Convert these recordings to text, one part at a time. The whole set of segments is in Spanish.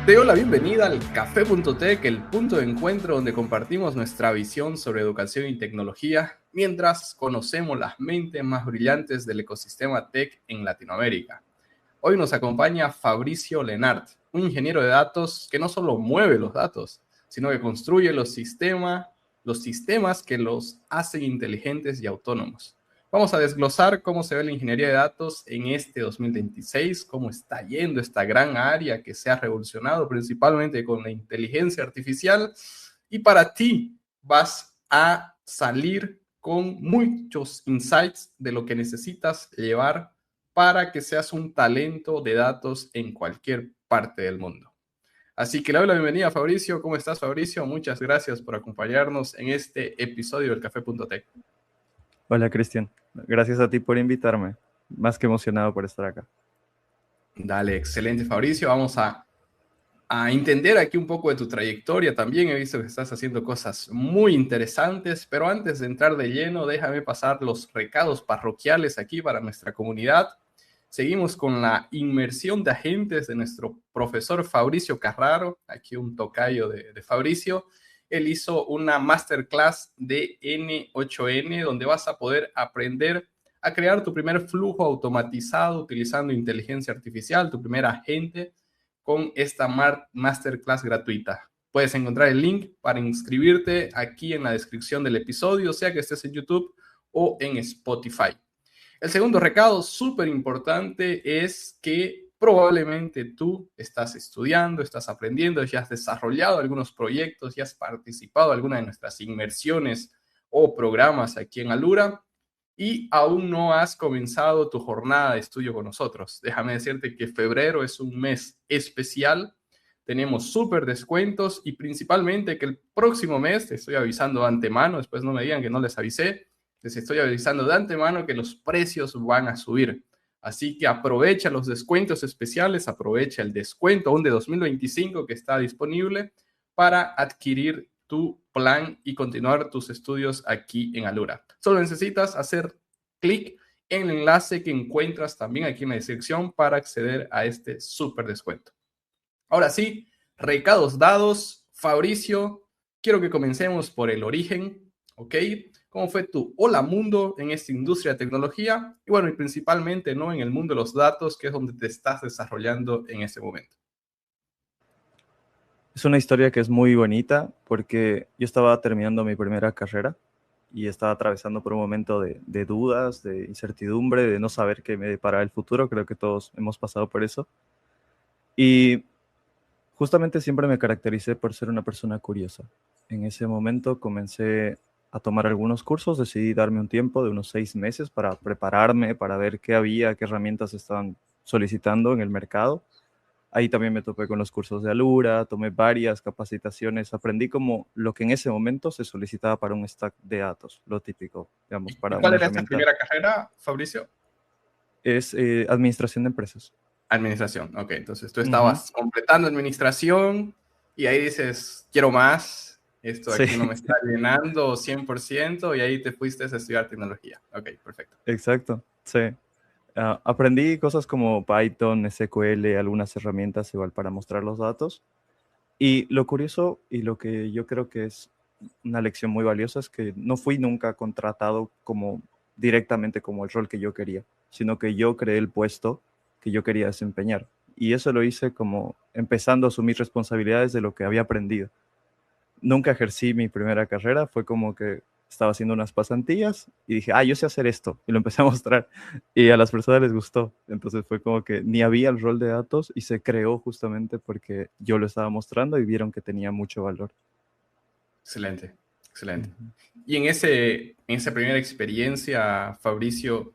Te doy la bienvenida al Café.tech, el punto de encuentro donde compartimos nuestra visión sobre educación y tecnología, mientras conocemos las mentes más brillantes del ecosistema tech en Latinoamérica. Hoy nos acompaña Fabricio Lenart, un ingeniero de datos que no solo mueve los datos, sino que construye los sistemas que los hacen inteligentes y autónomos. Vamos a desglosar cómo se ve la ingeniería de datos en este 2026, cómo está yendo esta gran área que se ha revolucionado principalmente con la inteligencia artificial. Y para ti vas a salir con muchos insights de lo que necesitas llevar para que seas un talento de datos en cualquier parte del mundo. Así que le doy la bienvenida a Fabricio. ¿Cómo estás, Fabricio? Muchas gracias por acompañarnos en este episodio del Café.tech. Hola, Cristian. Gracias a ti por invitarme. Más que emocionado por estar acá. Dale, excelente, Fabricio. Vamos a entender aquí un poco de tu trayectoria. También he visto que estás haciendo cosas muy interesantes, pero antes de entrar de lleno, déjame pasar los recados parroquiales aquí para nuestra comunidad. Seguimos con la inmersión de agentes de nuestro profesor Fabricio Carraro, aquí un tocayo de Fabricio. Él hizo una masterclass de N8N donde vas a poder aprender a crear tu primer flujo automatizado utilizando inteligencia artificial, tu primer agente con esta masterclass gratuita. Puedes encontrar el link para inscribirte aquí en la descripción del episodio, sea que estés en YouTube o en Spotify. El segundo recado súper importante es que probablemente tú estás estudiando, estás aprendiendo, ya has desarrollado algunos proyectos, ya has participado en alguna de nuestras inmersiones o programas aquí en Alura y aún no has comenzado tu jornada de estudio con nosotros. Déjame decirte que febrero es un mes especial. Tenemos súper descuentos y principalmente que el próximo mes, te estoy avisando de antemano, después no me digan que no les avisé, les estoy avisando de antemano que los precios van a subir. Así que aprovecha los descuentos especiales, aprovecha el descuento aún de 2025 que está disponible para adquirir tu plan y continuar tus estudios aquí en Alura. Solo necesitas hacer clic en el enlace que encuentras también aquí en la descripción para acceder a este súper descuento. Ahora sí, recados dados. Fabricio, quiero que comencemos por el origen, ¿ok? ¿Cómo fue tu hola mundo en esta industria de tecnología? Y bueno, y principalmente, ¿no? En el mundo de los datos, que es donde te estás desarrollando en este momento. Es una historia que es muy bonita porque yo estaba terminando mi primera carrera y estaba atravesando por un momento de dudas, de incertidumbre, de no saber qué me depara el futuro. Creo que todos hemos pasado por eso. Y justamente siempre me caractericé por ser una persona curiosa. En ese momento comencé a tomar algunos cursos, decidí darme un tiempo de unos 6 meses para prepararme, para ver qué había, qué herramientas estaban solicitando en el mercado. Ahí también me topé con los cursos de Alura, tomé varias capacitaciones, aprendí como lo que en ese momento se solicitaba para un stack de datos, lo típico, digamos, ¿Y para cuál una era esta herramienta. primera carrera, Fabricio? Es administración de empresas. Administración, ok. Entonces tú Ujú. estabas completando administración y ahí dices, quiero más, esto Sí, aquí no me está llenando 100% y ahí te fuiste a estudiar tecnología. Ok, perfecto. exacto, sí. Aprendí cosas como Python, SQL, algunas herramientas igual para mostrar los datos. Y lo curioso y lo que yo creo que es una lección muy valiosa es que no fui nunca contratado como directamente como el rol que yo quería, sino que yo creé el puesto que yo quería desempeñar. Y eso lo hice como empezando a asumir responsabilidades de lo que había aprendido. Nunca ejercí mi primera carrera, fue como que estaba haciendo unas pasantías y dije, yo sé hacer esto, y lo empecé a mostrar, y a las personas les gustó. Entonces fue como que ni había el rol de datos y se creó justamente porque yo lo estaba mostrando y vieron que tenía mucho valor. Excelente, excelente. Ujú. Y en esa primera experiencia, Fabricio,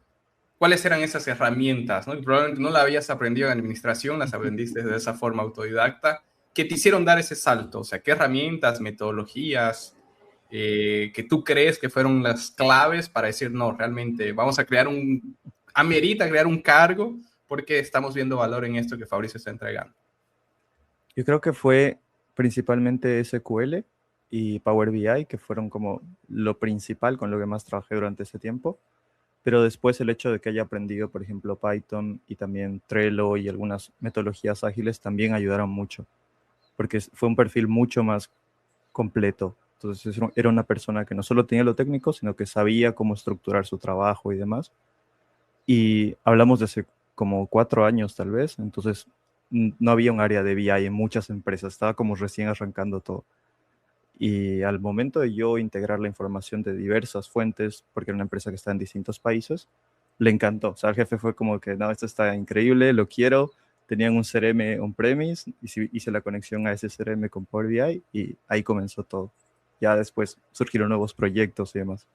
¿cuáles eran esas herramientas, ¿no? Probablemente no las habías aprendido en administración, las aprendiste de esa forma autodidacta, que te hicieron dar ese salto. O sea, ¿qué herramientas, metodologías que tú crees que fueron las claves para decir, no, realmente vamos a amerita crear un cargo porque estamos viendo valor en esto que Fabricio está entregando? Yo creo que fue principalmente SQL y Power BI, que fueron como lo principal con lo que más trabajé durante ese tiempo. Pero después el hecho de que haya aprendido, por ejemplo, Python y también Trello y algunas metodologías ágiles también ayudaron mucho. porque fue un perfil mucho más completo. Entonces era una persona que no solo tenía lo técnico, sino que sabía cómo estructurar su trabajo y demás. Y hablamos de hace como 4 años tal vez, entonces no había un área de BI en muchas empresas, estaba como recién arrancando todo. Y al momento de yo integrar la información de diversas fuentes, porque era una empresa que está en distintos países, le encantó. O sea, el jefe fue como que, no, esto está increíble, lo quiero. Tenían un CRM on-premise, hice la conexión a ese CRM con Power BI y ahí comenzó todo. Ya después surgieron nuevos proyectos y demás.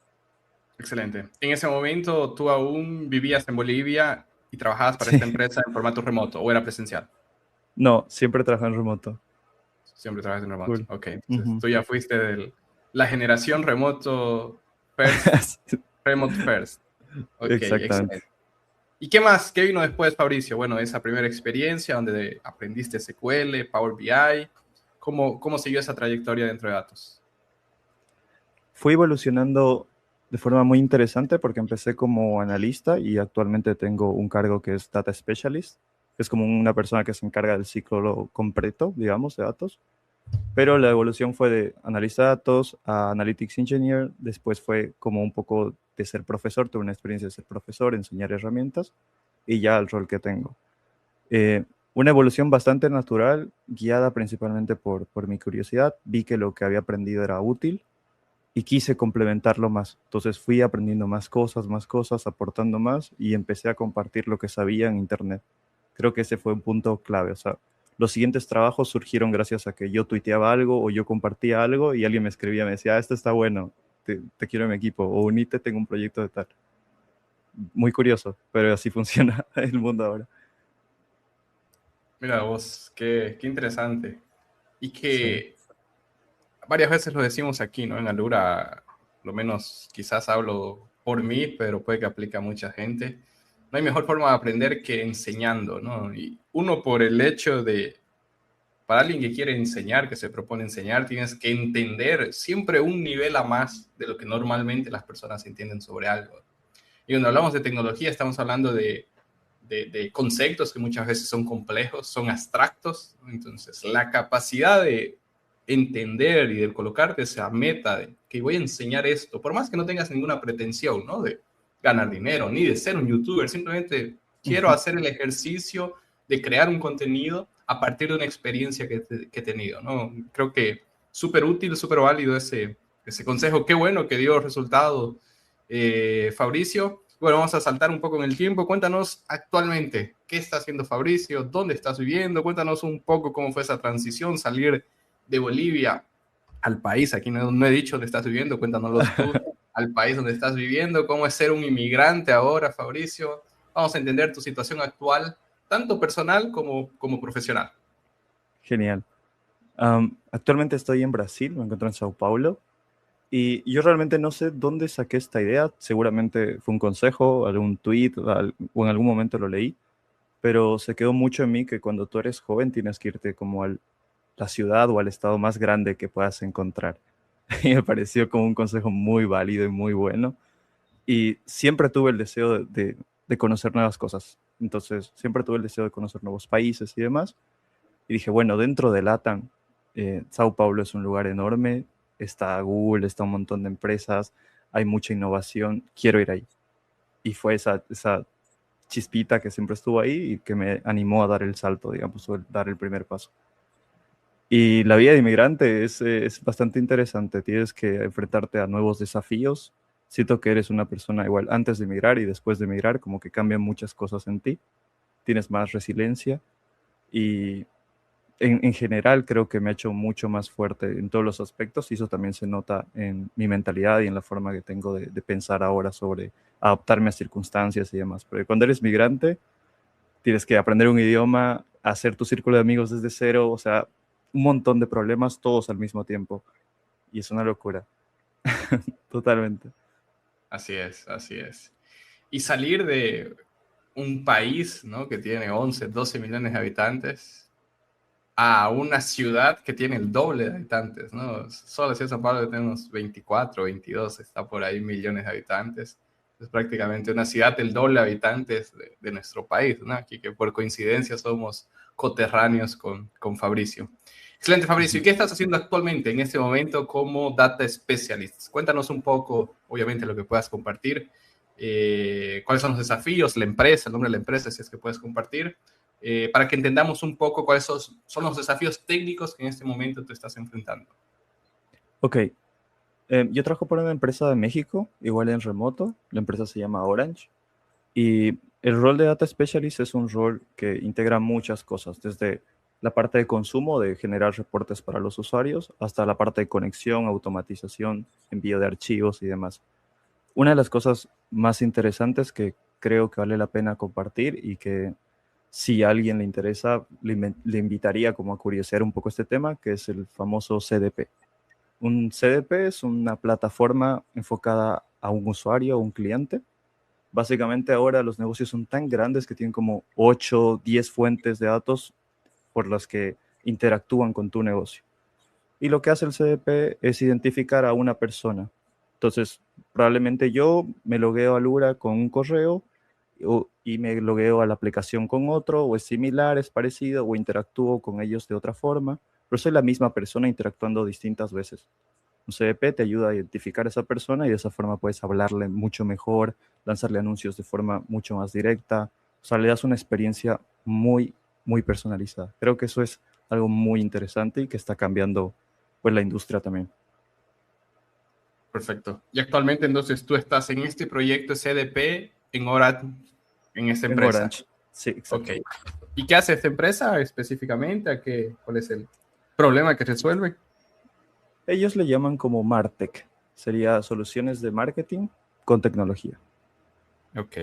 Excelente. En ese momento, ¿tú aún vivías en Bolivia y trabajabas para esta Sí. empresa en formato remoto o era presencial? No, siempre trabajé en remoto. Siempre trabajas en remoto. Cool. Ok, entonces Ujú. tú ya fuiste de la generación remoto first, remote first. Ok, Exactamente. excelente. ¿Y qué más? ¿Qué vino después, Fabricio? Bueno, esa primera experiencia donde aprendiste SQL, Power BI. ¿Cómo siguió esa trayectoria dentro de datos? Fui evolucionando de forma muy interesante porque empecé como analista y actualmente tengo un cargo que es Data Specialist, que es como una persona que se encarga del ciclo completo, digamos, de datos. Pero la evolución fue de analista de datos a Analytics Engineer, después fue como un poco de ser profesor, tuve una experiencia de ser profesor, enseñar herramientas y ya el rol que tengo. Eh, una evolución bastante natural, guiada principalmente por mi curiosidad. Vi que lo que había aprendido era útil y quise complementarlo más. Entonces fui aprendiendo más cosas, aportando más y empecé a compartir lo que sabía en Internet. Creo que ese fue un punto clave. O sea, los siguientes trabajos surgieron gracias a que yo tuiteaba algo o yo compartía algo y alguien me escribía, me decía, esto está bueno, te quiero en mi equipo, o unite, tengo un proyecto de tal. Muy curioso, pero así funciona el mundo ahora. Mira vos, qué interesante. Y Sí. que varias veces lo decimos aquí, ¿no? En Alura, lo menos quizás hablo por mí, pero puede que aplique a mucha gente. No hay mejor forma de aprender que enseñando, ¿no? Y uno por el hecho de, para alguien que quiere enseñar, que se propone enseñar, tienes que entender siempre un nivel a más de lo que normalmente las personas entienden sobre algo. Y cuando hablamos de tecnología, estamos hablando de conceptos que muchas veces son complejos, son abstractos. Entonces, la capacidad de entender y de colocarte esa meta de que voy a enseñar esto, por más que no tengas ninguna pretensión, ¿no? De ganar dinero, ni de ser un youtuber, simplemente quiero hacer el ejercicio de crear un contenido a partir de una experiencia que he tenido, ¿no? Creo que súper útil, súper válido ese consejo. Qué bueno que dio resultado, Fabricio. Bueno, vamos a saltar un poco en el tiempo. Cuéntanos actualmente qué está haciendo Fabricio, dónde estás viviendo, cuéntanos un poco cómo fue esa transición, salir de Bolivia al país. Aquí no he dicho dónde estás viviendo, cuéntanoslo tú, al país donde estás viviendo, cómo es ser un inmigrante ahora, Fabricio. Vamos a entender tu situación actual, tanto personal como profesional. Genial. Actualmente estoy en Brasil, me encuentro en Sao Paulo. Y yo realmente no sé dónde saqué esta idea, seguramente fue un consejo, algún tweet o en algún momento lo leí, pero se quedó mucho en mí que cuando tú eres joven tienes que irte como a la ciudad o al estado más grande que puedas encontrar. Y me pareció como un consejo muy válido y muy bueno. Y siempre tuve el deseo de conocer nuevas cosas. Entonces, siempre tuve el deseo de conocer nuevos países y demás. Y dije, bueno, dentro de LATAM, Sao Paulo es un lugar enorme, está Google, está un montón de empresas, hay mucha innovación, quiero ir ahí. Y fue esa chispita que siempre estuvo ahí y que me animó a dar el salto, digamos, o dar el primer paso. Y la vida de inmigrante es bastante interesante, tienes que enfrentarte a nuevos desafíos. Siento que eres una persona igual antes de emigrar y después de emigrar, como que cambian muchas cosas en ti, tienes más resiliencia y en general creo que me ha hecho mucho más fuerte en todos los aspectos y eso también se nota en mi mentalidad y en la forma que tengo de pensar ahora sobre adaptarme a circunstancias y demás. Porque cuando eres migrante, tienes que aprender un idioma, hacer tu círculo de amigos desde cero, o sea, un montón de problemas todos al mismo tiempo. Y es una locura, totalmente. Así es, así es. Y salir de un país, ¿no? Que tiene 11, 12 millones de habitantes a una ciudad que tiene el doble de habitantes, ¿no? Solo la ciudad de San Pablo tenemos 24, 22, está por ahí millones de habitantes. Es prácticamente una ciudad del doble de habitantes de nuestro país, ¿no? Aquí que por coincidencia somos coterráneos con Fabricio. Excelente, Fabricio. ¿Y qué estás haciendo actualmente en este momento como Data Specialist? Cuéntanos un poco, obviamente, lo que puedas compartir. ¿Cuáles son los desafíos, la empresa, el nombre de la empresa, si es que puedes compartir, para que entendamos un poco cuáles son los desafíos técnicos que en este momento te estás enfrentando? Ok, yo trabajo para una empresa de México, igual en remoto. La empresa se llama Orange. Y el rol de Data Specialist es un rol que integra muchas cosas, desde la parte de consumo, de generar reportes para los usuarios, hasta la parte de conexión, automatización, envío de archivos y demás. Una de las cosas más interesantes que creo que vale la pena compartir y que si a alguien le interesa, le invitaría como a curiosear un poco este tema, que es el famoso CDP. Un CDP es una plataforma enfocada a un usuario o un cliente. Básicamente ahora los negocios son tan grandes que tienen como 8, 10 fuentes de datos por las que interactúan con tu negocio. Y lo que hace el CDP es identificar a una persona. Entonces, probablemente yo me logueo a Lura con un correo y me logueo a la aplicación con otro, o es similar, es parecido, o interactúo con ellos de otra forma, pero soy la misma persona interactuando distintas veces. Un CDP te ayuda a identificar a esa persona y de esa forma puedes hablarle mucho mejor, lanzarle anuncios de forma mucho más directa. O sea, le das una experiencia muy, muy personalizada. Creo que eso es algo muy interesante y que está cambiando pues la industria también. Perfecto. Y actualmente, entonces, tú estás en este proyecto CDP en Orange, en esta En empresa. Orange, sí, Ok. exacto. ¿Y qué hace esta empresa específicamente? ¿Cuál es el problema que resuelve? Ellos le llaman como MarTech. Sería soluciones de marketing con tecnología. Ok,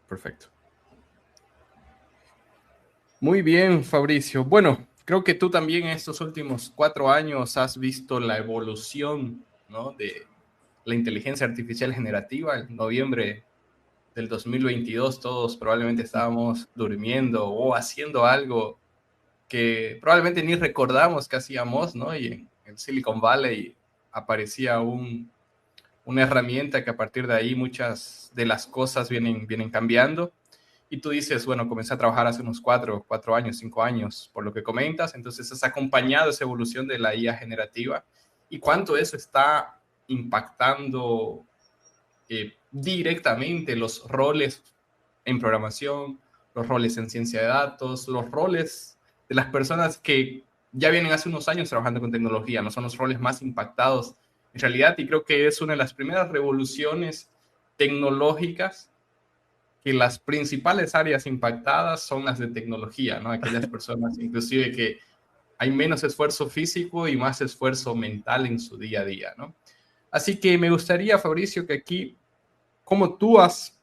perfecto. Muy bien, Fabricio. Bueno, creo que tú también en estos últimos 4 años has visto la evolución, ¿no?, de la inteligencia artificial generativa. En noviembre del 2022 todos probablemente estábamos durmiendo o haciendo algo que probablemente ni recordamos que hacíamos, ¿no? Y en Silicon Valley aparecía una herramienta que a partir de ahí muchas de las cosas vienen cambiando. Y tú dices, bueno, comencé a trabajar hace unos 4 años, 5 años, por lo que comentas. Entonces has acompañado esa evolución de la IA generativa y cuánto eso está impactando directamente los roles en programación, los roles en ciencia de datos, los roles de las personas que ya vienen hace unos años trabajando con tecnología, no son los roles más impactados en realidad, y creo que es una de las primeras revoluciones tecnológicas que las principales áreas impactadas son las de tecnología, ¿no? Aquellas personas inclusive que hay menos esfuerzo físico y más esfuerzo mental en su día a día, ¿no? Así que me gustaría, Fabricio, que aquí, como tú has,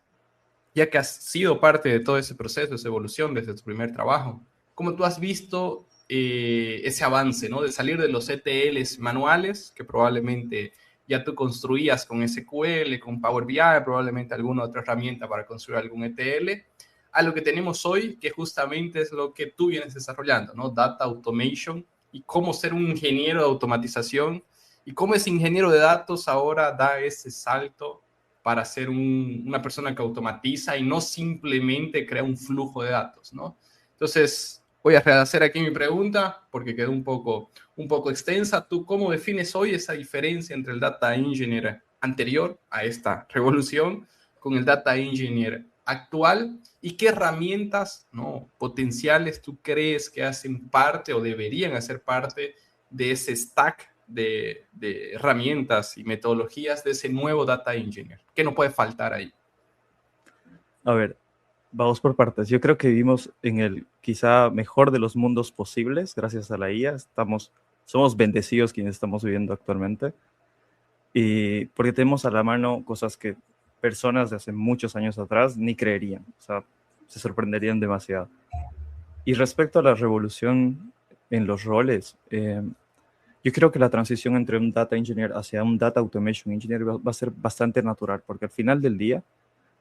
ya que has sido parte de todo ese proceso, esa evolución desde tu primer trabajo, como tú has visto ese avance, ¿no? De salir de los ETLs manuales, que probablemente ya tú construías con SQL, con Power BI, probablemente alguna otra herramienta para construir algún ETL, a lo que tenemos hoy, que justamente es lo que tú vienes desarrollando, ¿no? Data Automation y cómo ser un ingeniero de automatización y cómo ese ingeniero de datos ahora da ese salto para ser una persona que automatiza y no simplemente crea un flujo de datos, ¿no? Entonces, voy a rehacer aquí mi pregunta porque quedó un poco extensa. ¿Tú cómo defines hoy esa diferencia entre el data engineer anterior a esta revolución con el data engineer actual y qué herramientas, ¿no?, potenciales tú crees que hacen parte o deberían hacer parte de ese stack de herramientas y metodologías de ese nuevo data engineer? ¿Qué no puede faltar ahí? A ver, vamos por partes. Yo creo que vivimos en el quizá mejor de los mundos posibles, gracias a la IA. Somos bendecidos quienes estamos viviendo actualmente. Y porque tenemos a la mano cosas que personas de hace muchos años atrás ni creerían. O sea, se sorprenderían demasiado. Y respecto a la revolución en los roles, yo creo que la transición entre un data engineer hacia un data automation engineer va a ser bastante natural, porque al final del día,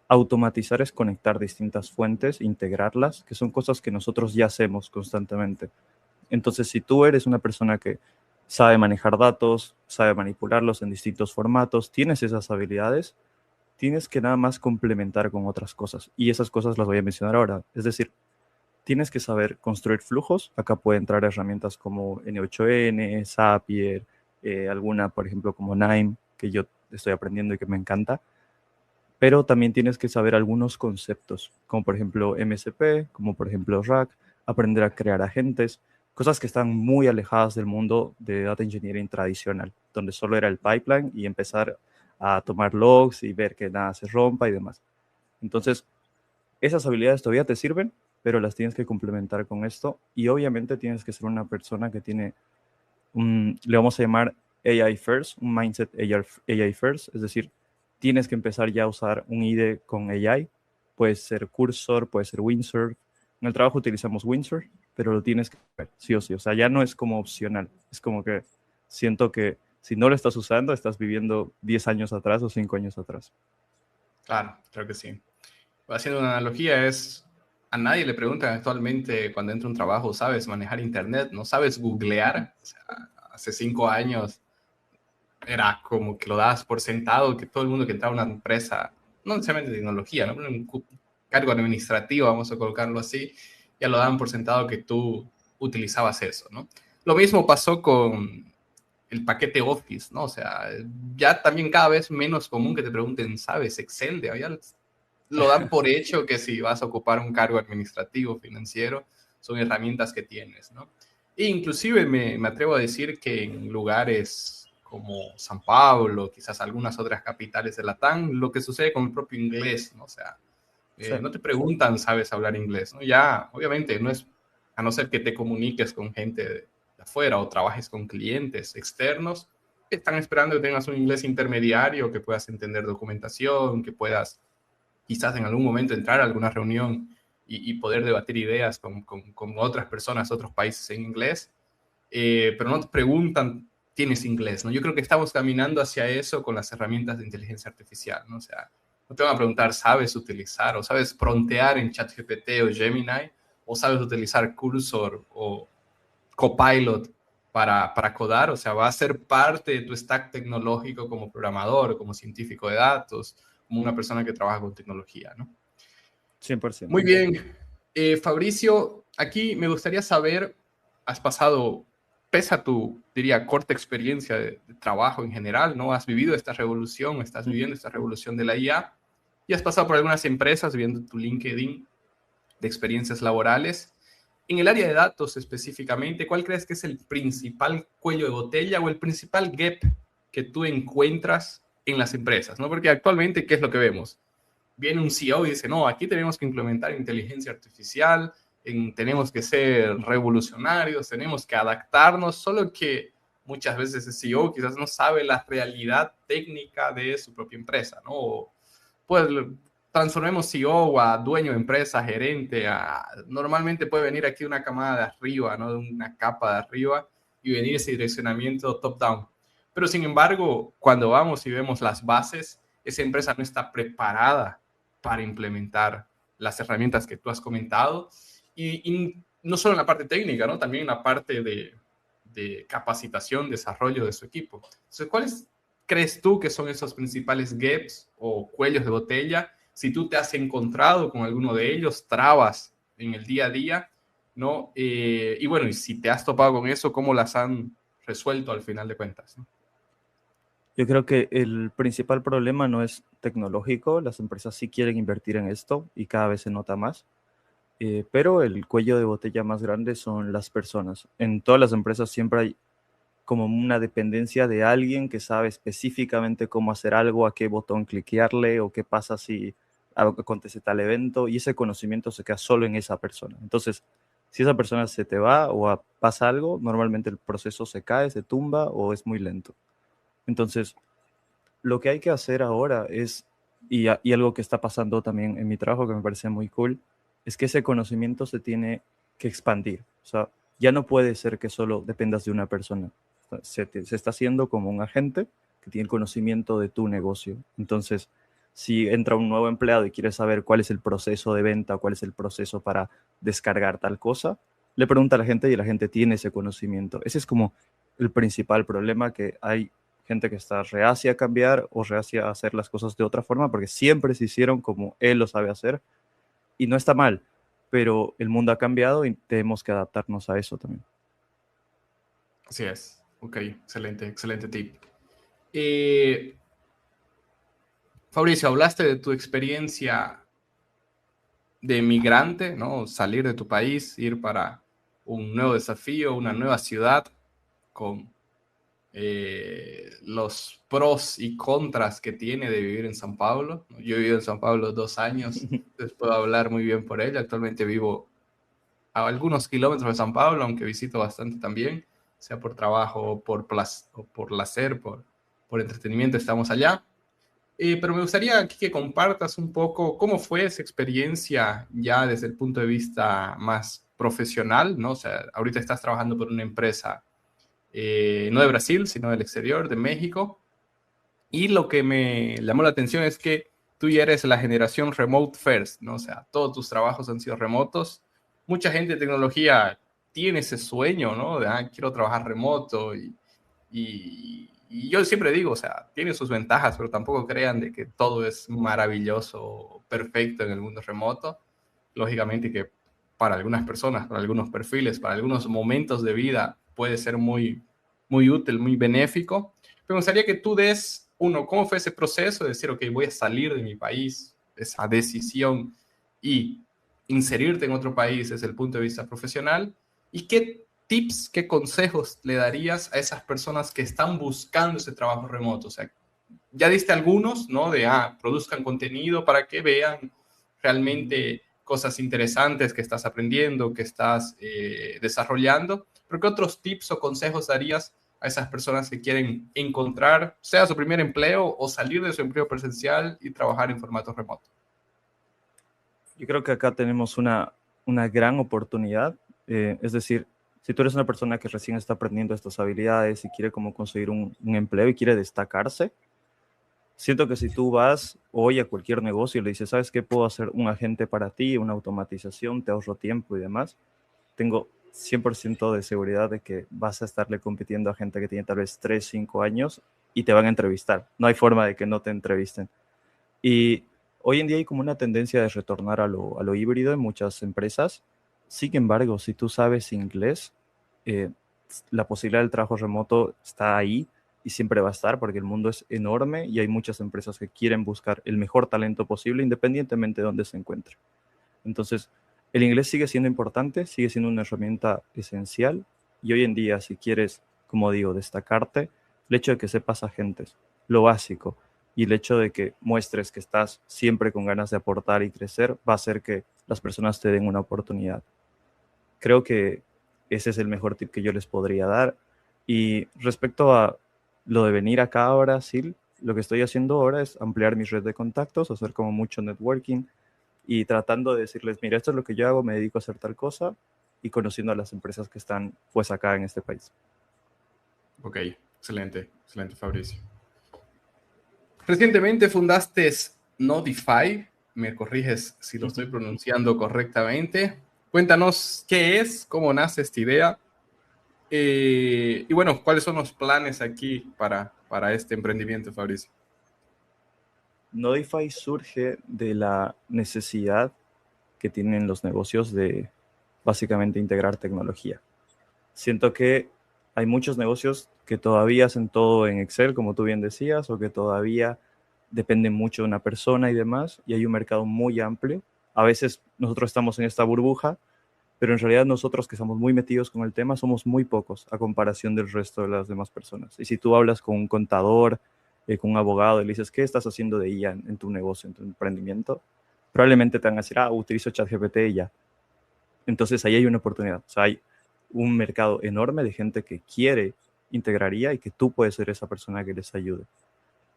automatizar es conectar distintas fuentes, integrarlas, que son cosas que nosotros ya hacemos constantemente. Entonces, si tú eres una persona que sabe manejar datos, sabe manipularlos en distintos formatos, tienes esas habilidades, tienes que nada más complementar con otras cosas. Y esas cosas las voy a mencionar ahora. Es decir, tienes que saber construir flujos. Acá pueden entrar herramientas como N8N, Zapier, alguna, por ejemplo, como Nime, que yo estoy aprendiendo y que me encanta. Pero también tienes que saber algunos conceptos, como por ejemplo MSP, como por ejemplo RAG, aprender a crear agentes, cosas que están muy alejadas del mundo de data engineering tradicional, donde solo era el pipeline y empezar a tomar logs y ver que nada se rompa y demás. Entonces, esas habilidades todavía te sirven, pero las tienes que complementar con esto y obviamente tienes que ser una persona que tiene le vamos a llamar AI first, un mindset AI first, es decir, tienes que empezar ya a usar un IDE con AI, puede ser Cursor, puede ser Windsurf. En el trabajo utilizamos Windsurf, pero lo tienes que ver, sí o sí, o sea, ya no es como opcional, es como que siento que si no lo estás usando, estás viviendo 10 años atrás o 5 años atrás. Claro, creo que sí. Haciendo una analogía es, a nadie le preguntan actualmente cuando entra un trabajo, ¿sabes manejar internet? ¿No sabes googlear? O sea, hace 5 años era como que lo dabas por sentado, que todo el mundo que entraba a una empresa, no necesariamente de tecnología, ¿no? Un cargo administrativo, vamos a colocarlo así, ya lo daban por sentado que tú utilizabas eso, ¿no? Lo mismo pasó con el paquete Office, ¿no? O sea, ya también cada vez menos común que te pregunten, ¿sabes Excel? Ya lo dan por hecho que si vas a ocupar un cargo administrativo, financiero, son herramientas que tienes, ¿no? E inclusive me atrevo a decir que en lugares como San Pablo, quizás algunas otras capitales de Latam, lo que sucede con el propio inglés, ¿no? O sea, Sí, no te preguntan, ¿sabes hablar inglés? ¿No? Ya, obviamente, no es, a no ser que te comuniques con gente de afuera o trabajes con clientes externos, están esperando que tengas un inglés intermediario, que puedas entender documentación, que puedas quizás en algún momento entrar a alguna reunión y poder debatir ideas con otras personas, otros países en inglés, pero no te preguntan, ¿tienes inglés? ¿No? Yo creo que estamos caminando hacia eso con las herramientas de inteligencia artificial, ¿no? O sea, no te van a preguntar, ¿sabes utilizar o sabes prontear en ChatGPT o Gemini? ¿O sabes utilizar Cursor o Copilot para codar? O sea, va a ser parte de tu stack tecnológico como programador, como científico de datos, como una persona que trabaja con tecnología, ¿no? 100%. Muy bien. Fabricio, aquí me gustaría saber, has pasado, pese a tu, diría, corta experiencia de trabajo en general, ¿no? Has vivido esta revolución, estás viviendo esta revolución de la IA y has pasado por algunas empresas viendo tu LinkedIn de experiencias laborales. En el área de datos específicamente, ¿cuál crees que es el principal cuello de botella o el principal gap que tú encuentras en las empresas? ¿No? Porque actualmente, ¿qué es lo que vemos? Viene un CEO y dice, no, aquí tenemos que implementar inteligencia artificial, tenemos que ser revolucionarios, tenemos que adaptarnos, solo que muchas veces el CEO quizás no sabe la realidad técnica de su propia empresa, ¿no? Pues transformemos CEO a dueño de empresa, gerente, normalmente puede venir aquí una camada de arriba, ¿no? De una capa de arriba y venir ese direccionamiento top-down. Pero sin embargo, cuando vamos y vemos las bases, esa empresa no está preparada para implementar las herramientas que tú has comentado y no solo en la parte técnica, ¿no? También en la parte de capacitación, desarrollo de su equipo. Entonces, ¿cuáles crees tú que son esos principales gaps o cuellos de botella? Si tú te has encontrado con alguno de ellos, trabas en el día a día, ¿no? Y bueno, y si te has topado con eso, ¿cómo las han resuelto al final de cuentas? ¿No? Yo creo que el principal problema no es tecnológico, las empresas sí quieren invertir en esto y cada vez se nota más. Pero el cuello de botella más grande son las personas. En todas las empresas siempre hay como una dependencia de alguien que sabe específicamente cómo hacer algo, a qué botón cliquearle o qué pasa si acontece tal evento, y ese conocimiento se queda solo en esa persona. Entonces, si esa persona se te va o pasa algo, normalmente el proceso se cae, se tumba o es muy lento. Entonces, lo que hay que hacer ahora es, y algo que está pasando también en mi trabajo que me parece muy cool, es que ese conocimiento se tiene que expandir. O sea, ya no puede ser que solo dependas de una persona. Se está haciendo como un agente que tiene el conocimiento de tu negocio. Entonces, si entra un nuevo empleado y quiere saber cuál es el proceso de venta, cuál es el proceso para descargar tal cosa, le pregunta a la gente y la gente tiene ese conocimiento. Ese es como el principal problema, que hay gente que está reacia a cambiar o reacia a hacer las cosas de otra forma porque siempre se hicieron como él lo sabe hacer, y no está mal. pero el mundo ha cambiado y tenemos que adaptarnos a eso también. Así es. Ok, excelente, excelente tip. Fabricio, hablaste de tu experiencia de migrante, ¿no? Salir de tu país, ir para un nuevo desafío, una nueva ciudad, con los pros y contras que tiene de vivir en San Pablo. Yo he vivido en San Pablo 2 años, les puedo hablar muy bien por ello. Actualmente vivo a algunos kilómetros de San Pablo, aunque visito bastante también, sea por trabajo o por placer, por entretenimiento, estamos allá. Pero me gustaría aquí que compartas un poco cómo fue esa experiencia ya desde el punto de vista más profesional, ¿no? O sea, ahorita estás trabajando por una empresa no de Brasil, sino del exterior, de México. Y lo que me llamó la atención es que tú ya eres la generación remote first, ¿no? O sea, todos tus trabajos han sido remotos. Mucha gente de tecnología tiene ese sueño, ¿no? De, quiero trabajar remoto y yo siempre digo, o sea, tiene sus ventajas, pero tampoco crean de que todo es maravilloso, perfecto en el mundo remoto. Lógicamente que para algunas personas, para algunos perfiles, para algunos momentos de vida puede ser muy, muy útil, muy benéfico. Me gustaría que tú des, uno, cómo fue ese proceso de decir, ok, voy a salir de mi país, esa decisión y inserirte en otro país desde el punto de vista profesional, y qué tips, qué consejos le darías a esas personas que están buscando ese trabajo remoto. O sea, ya diste algunos, ¿no? De, produzcan contenido para que vean realmente cosas interesantes que estás aprendiendo, que estás desarrollando, pero ¿qué otros tips o consejos darías a esas personas que quieren encontrar, sea su primer empleo o salir de su empleo presencial y trabajar en formato remoto? Yo creo que acá tenemos una gran oportunidad, es decir, si tú eres una persona que recién está aprendiendo estas habilidades y quiere como conseguir un empleo y quiere destacarse, siento que si tú vas hoy a cualquier negocio y le dices, ¿sabes qué? Puedo hacer un agente para ti, una automatización, te ahorro tiempo y demás, tengo 100% de seguridad de que vas a estarle compitiendo a gente que tiene tal vez 3, 5 años y te van a entrevistar. No hay forma de que no te entrevisten. Y hoy en día hay como una tendencia de retornar a lo híbrido en muchas empresas. Sin embargo, si tú sabes inglés, eh, la posibilidad del trabajo remoto está ahí y siempre va a estar porque el mundo es enorme y hay muchas empresas que quieren buscar el mejor talento posible independientemente de dónde se encuentre. Entonces, el inglés sigue siendo importante, sigue siendo una herramienta esencial y hoy en día, si quieres, como digo, destacarte, el hecho de que sepas agentes, lo básico, y el hecho de que muestres que estás siempre con ganas de aportar y crecer, va a hacer que las personas te den una oportunidad. Creo que ese es el mejor tip que yo les podría dar. Y respecto a lo de venir acá a Brasil, lo que estoy haciendo ahora es ampliar mi red de contactos, hacer como mucho networking y tratando de decirles, mira, esto es lo que yo hago, me dedico a hacer tal cosa y conociendo a las empresas que están pues acá en este país. Ok, excelente, excelente, Fabricio. Recientemente fundaste Nodify, me corriges si lo estoy pronunciando correctamente. Cuéntanos qué es, cómo nace esta idea y bueno, cuáles son los planes aquí para este emprendimiento, Fabricio. Nodify surge de la necesidad que tienen los negocios de básicamente integrar tecnología. Siento que hay muchos negocios que todavía hacen todo en Excel, como tú bien decías, o que todavía dependen mucho de una persona y demás, y hay un mercado muy amplio. A veces nosotros estamos en esta burbuja, pero en realidad nosotros que estamos muy metidos con el tema somos muy pocos a comparación del resto de las demás personas. Y si tú hablas con un contador, con un abogado y le dices, ¿qué estás haciendo de IA en tu negocio, en tu emprendimiento? Probablemente te van a decir, utilizo ChatGPT y ya. Entonces ahí hay una oportunidad. O sea, hay un mercado enorme de gente que quiere integrar IA y que tú puedes ser esa persona que les ayude.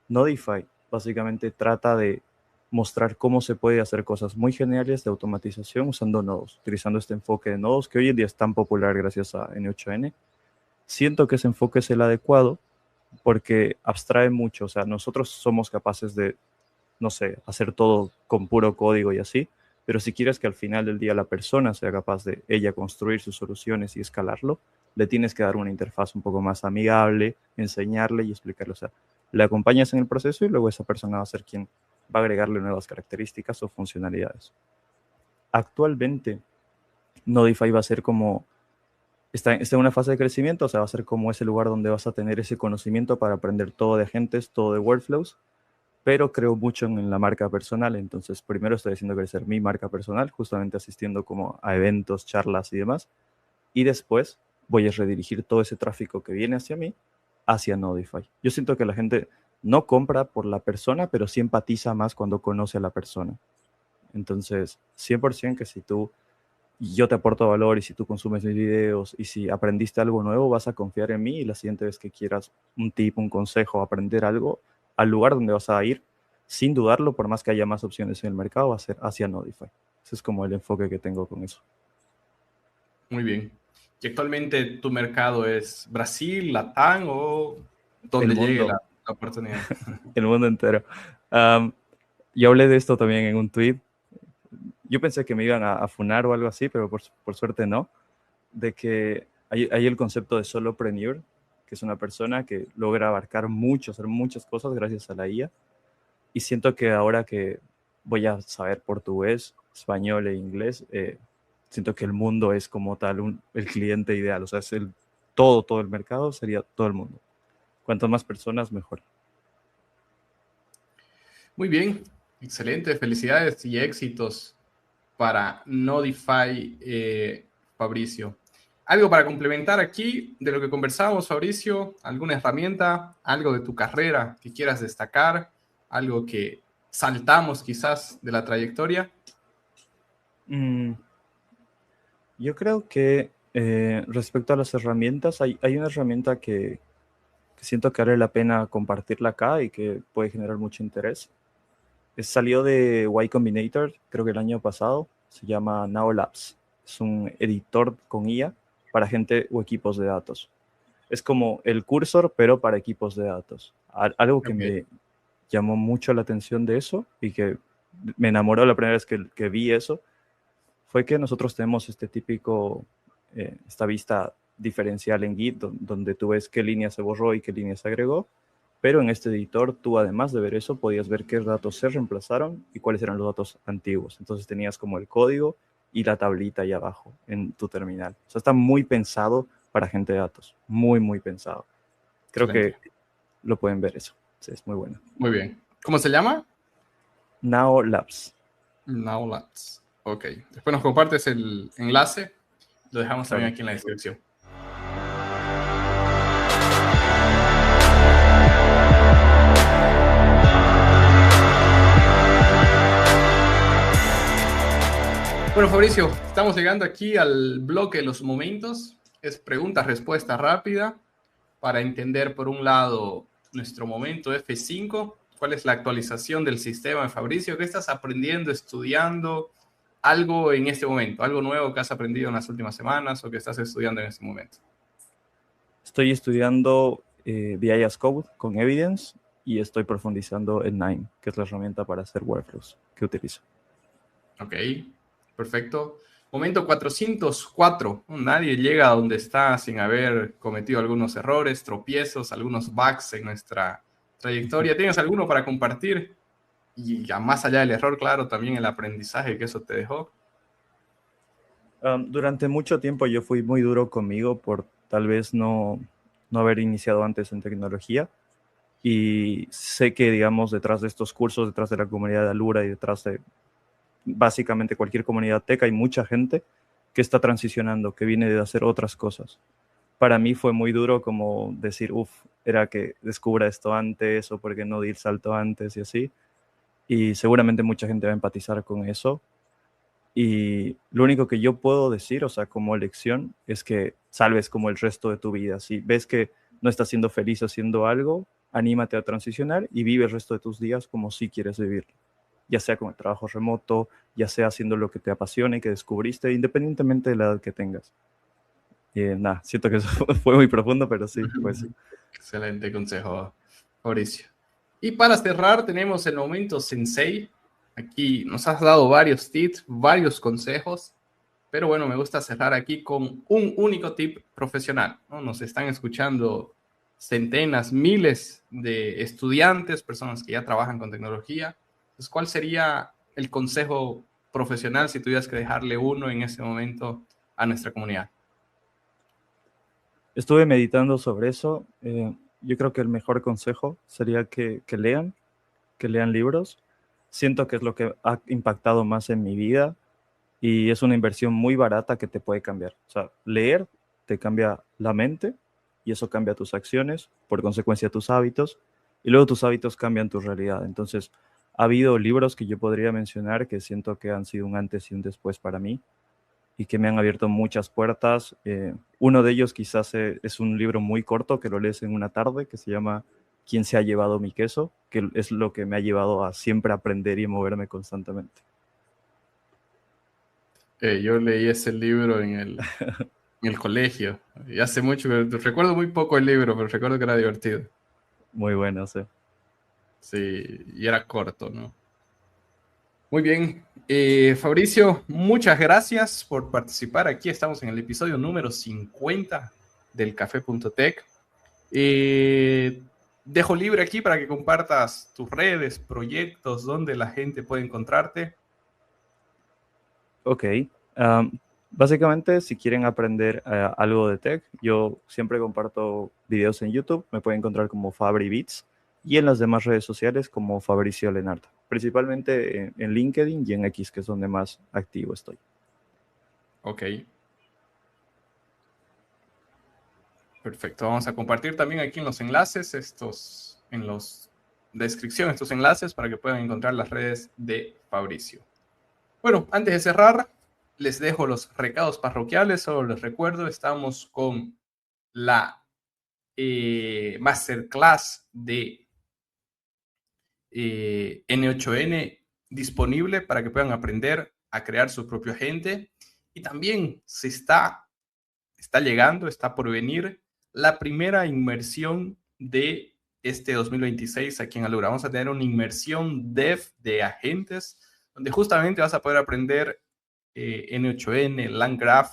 Nodify básicamente trata de mostrar cómo se puede hacer cosas muy geniales de automatización usando nodos, utilizando este enfoque de nodos que hoy en día es tan popular gracias a N8N. Siento que ese enfoque es el adecuado porque abstrae mucho, o sea, nosotros somos capaces de, no sé, hacer todo con puro código y así, pero si quieres que al final del día la persona sea capaz de ella construir sus soluciones y escalarlo, le tienes que dar una interfaz un poco más amigable, enseñarle y explicarle. O sea, le acompañas en el proceso y luego esa persona va a ser quien va a agregarle nuevas características o funcionalidades. actualmente Nodify va a ser como, está en una fase de crecimiento, o sea, va a ser como ese lugar donde vas a tener ese conocimiento para aprender todo de agentes, todo de workflows, pero creo mucho en la marca personal. Entonces, primero estoy haciendo crecer mi marca personal, justamente asistiendo como a eventos, charlas y demás, y después voy a redirigir todo ese tráfico que viene hacia mí, hacia Nodify. Yo siento que la gente no compra por la persona, pero sí empatiza más cuando conoce a la persona. Entonces, 100% que si tú, yo te aporto valor y si tú consumes mis videos y si aprendiste algo nuevo, vas a confiar en mí y la siguiente vez que quieras un tip, un consejo, aprender algo, al lugar donde vas a ir, sin dudarlo, por más que haya más opciones en el mercado, va a ser hacia Nodify. Ese es como el enfoque que tengo con eso. Muy bien. ¿Y actualmente tu mercado es Brasil, Latam o El donde llegue mundo, la oportunidad? el mundo entero. Um, yo hablé de esto también en un tweet. Yo pensé que me iban a funar o algo así, pero por suerte no. De que hay el concepto de solopreneur, que es una persona que logra abarcar mucho, hacer muchas cosas gracias a la IA. Y siento que ahora que voy a saber portugués, español e inglés, siento que el mundo es como tal el cliente ideal. O sea, es todo el mercado sería todo el mundo. Cuanto más personas, mejor. Muy bien, excelente. Felicidades y éxitos para Nodify, Fabricio. Algo para complementar aquí de lo que conversamos, Fabricio, alguna herramienta, algo de tu carrera que quieras destacar, algo que saltamos quizás de la trayectoria. Mm, yo creo que respecto a las herramientas, hay una herramienta que siento que vale la pena compartirla acá y que puede generar mucho interés. Salió de Y Combinator, creo que el año pasado, se llama Now Labs. Es un editor con IA para gente o equipos de datos. Es como el cursor, pero para equipos de datos. Algo que Okay. me llamó mucho la atención de eso y que me enamoró la primera vez que vi eso, fue que nosotros tenemos este típico, esta vista diferencial en Git, donde tú ves qué línea se borró y qué línea se agregó, pero en este editor tú además de ver eso podías ver qué datos se reemplazaron y cuáles eran los datos antiguos. Entonces tenías como el código y la tablita ahí abajo en tu terminal. O sea, está muy pensado para gente de datos, muy pensado. Creo Excelente. que lo pueden ver eso. Sí, es muy bueno. Muy bien. ¿Cómo se llama? Now Labs. Now Labs. Ok. Después nos compartes el enlace. Lo dejamos también Claro. aquí en la descripción. Bueno, Fabricio, estamos llegando aquí al bloque de los momentos. Es pregunta-respuesta rápida para entender, por un lado, nuestro momento F5. ¿Cuál es la actualización del sistema de Fabricio? ¿Qué estás aprendiendo, estudiando? Algo en este momento, algo nuevo que has aprendido en las últimas semanas o que estás estudiando en este momento. Estoy estudiando BI as Code con Evidence y estoy profundizando en Nine, que es la herramienta para hacer workflows que utilizo. Ok, perfecto. Momento 404. Nadie llega a donde está sin haber cometido algunos errores, tropiezos, algunos bugs en nuestra trayectoria. ¿Tienes alguno para compartir? Y ya más allá del error, claro, también el aprendizaje que eso te dejó. Durante mucho tiempo yo fui muy duro conmigo por tal vez no haber iniciado antes en tecnología. Y sé que, digamos, detrás de estos cursos, detrás de la comunidad de Alura y detrás de básicamente cualquier comunidad tech, hay mucha gente que está transicionando, que viene de hacer otras cosas. Para mí fue muy duro como decir, era que descubra esto antes o porque no di el salto antes y así. Y seguramente mucha gente va a empatizar con eso. Y lo único que yo puedo decir, o sea, como lección, es que salves como el resto de tu vida. Si ves que no estás siendo feliz haciendo algo, anímate a transicionar y vive el resto de tus días como si quieres vivir. Ya sea con el trabajo remoto, ya sea haciendo lo que te apasione, que descubriste, independientemente de la edad que tengas. Y nada, siento que eso fue muy profundo, pero sí, pues. Excelente consejo, Mauricio. Y para cerrar, tenemos el momento Sensei. Aquí nos has dado varios tips, varios consejos, pero bueno, me gusta cerrar aquí con un único tip profesional, ¿no? Nos están escuchando centenas, miles de estudiantes, personas que ya trabajan con tecnología. Entonces, ¿cuál sería el consejo profesional si tuvieras que dejarle uno en ese momento a nuestra comunidad? Estuve meditando sobre eso. Yo creo que el mejor consejo sería que lean libros. Siento que es lo que ha impactado más en mi vida y es una inversión muy barata que te puede cambiar. O sea, leer te cambia la mente y eso cambia tus acciones, por consecuencia tus hábitos, y luego tus hábitos cambian tu realidad. Entonces, ha habido libros que yo podría mencionar que siento que han sido un antes y un después para mí y que me han abierto muchas puertas. Uno de ellos quizás es un libro muy corto que lo lees en una tarde, que se llama ¿Quién se ha llevado mi queso?, que es lo que me ha llevado a siempre aprender y moverme constantemente. Yo leí ese libro en el colegio, y hace mucho, recuerdo muy poco el libro, pero recuerdo que era divertido. Muy bueno, sí. Sí, y era corto, ¿no? Muy bien. Fabricio, muchas gracias por participar. Aquí estamos en el episodio número 50 del Café.tech. Dejo libre aquí para que compartas tus redes, proyectos, donde la gente puede encontrarte. Ok. Básicamente, si quieren aprender algo de tech, yo siempre comparto videos en YouTube. Me pueden encontrar como Fabri Beats y en las demás redes sociales como Fabricio Lenart. Principalmente en LinkedIn y en X, que es donde más activo estoy. Ok. Perfecto. Vamos a compartir también aquí en los enlaces, en los descripción, estos enlaces para que puedan encontrar las redes de Fabricio. Bueno, antes de cerrar, les dejo los recados parroquiales. Solo les recuerdo, estamos con la masterclass de N8N disponible para que puedan aprender a crear su propio agente. Y también está llegando, está por venir la primera inmersión de este 2026 aquí en Alura. Vamos a tener una inmersión dev de agentes, donde justamente vas a poder aprender N8N, LangGraph,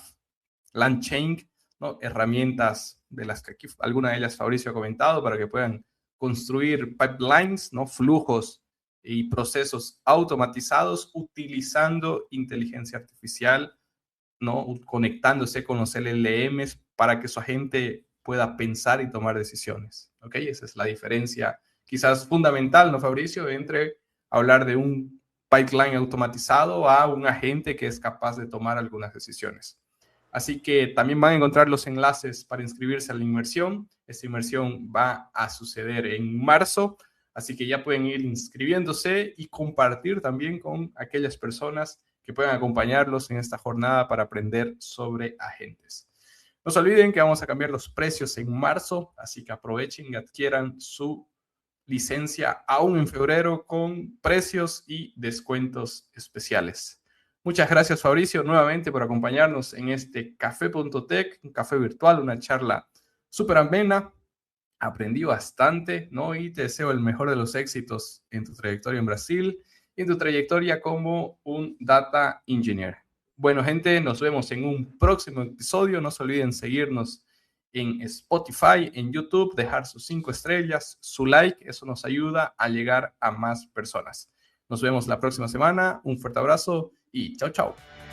LangChain, ¿no? Herramientas de las que aquí alguna de ellas Fabricio ha comentado para que puedan construir pipelines, ¿no? Flujos y procesos automatizados utilizando inteligencia artificial, ¿no? Conectándose con los LLMs para que su agente pueda pensar y tomar decisiones. ¿Ok? Esa es la diferencia quizás fundamental, ¿no, Fabricio? Entre hablar de un pipeline automatizado a un agente que es capaz de tomar algunas decisiones. Así que también van a encontrar los enlaces para inscribirse a la inmersión. Esta inmersión va a suceder en marzo, así que ya pueden ir inscribiéndose y compartir también con aquellas personas que puedan acompañarlos en esta jornada para aprender sobre agentes. No se olviden que vamos a cambiar los precios en marzo, así que aprovechen y adquieran su licencia aún en febrero con precios y descuentos especiales. Muchas gracias, Fabricio, nuevamente por acompañarnos en este Café.tech, un café virtual, una charla súper amena. Aprendí bastante, ¿no? Y te deseo el mejor de los éxitos en tu trayectoria en Brasil y en tu trayectoria como un data engineer. Bueno, gente, nos vemos en un próximo episodio. No se olviden seguirnos en Spotify, en YouTube, dejar sus 5 estrellas, su like, eso nos ayuda a llegar a más personas. Nos vemos la próxima semana. Un fuerte abrazo y chao, chao.